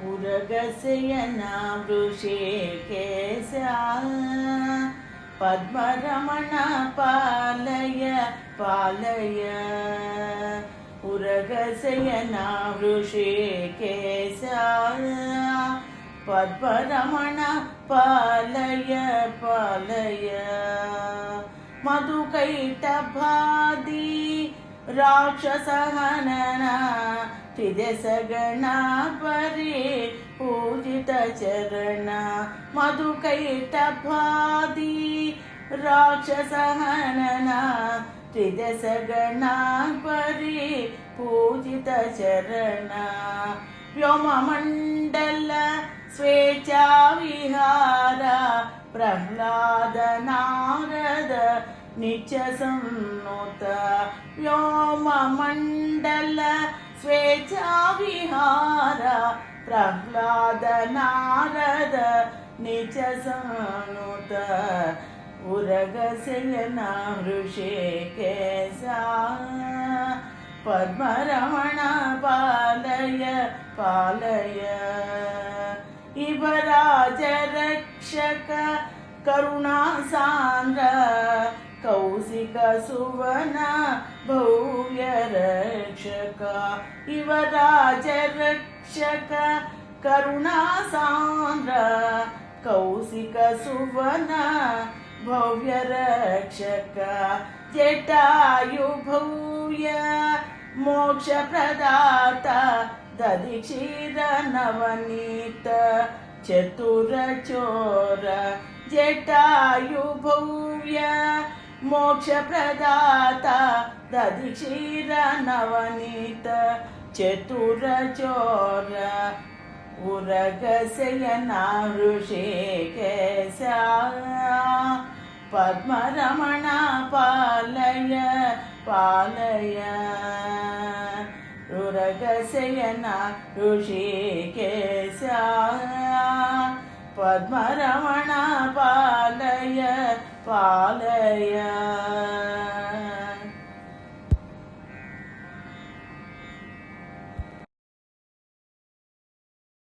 उरगशयना वृषिकेशा पद्मरमण पालय पालय उरगशयना वृषिकेशा पद्मरमण पालय पालय मधुकैटभादी राक्षसहनना त्रिदशगणापरि पूजित चरण मधुकैटभादी राक्षसहनना त्रिदशगणापरि पूजित चरण व्योममण्डल स्वेच्छा विहार प्रह्लाद नारद नित्य संनुत व्योममण्डल स्वेच्छा विहार प्रह्लाद नारद नित्य संनुत उरगशयना वृषिकेशा पद्मरमण पालय पालय इव राजरक्षक करुणासान्द्र कौशिक सुवन भव्य रक्षक इव राजरक्षक करुणासान्द्र कौशिक सुवन भव्य रक्षक जटायु भव्य मोक्ष प्रदाता दधिक्षीर नवनीत चतुर चोर जटायु भव्य मोक्ष प्रदाता दधिक्षीर नवनीत चतुर चोर उरगशयना वृषिकेशा पद्मरमण पालय पालय उरगशयना वृषिकेशा पद्मरमण पालय पालय।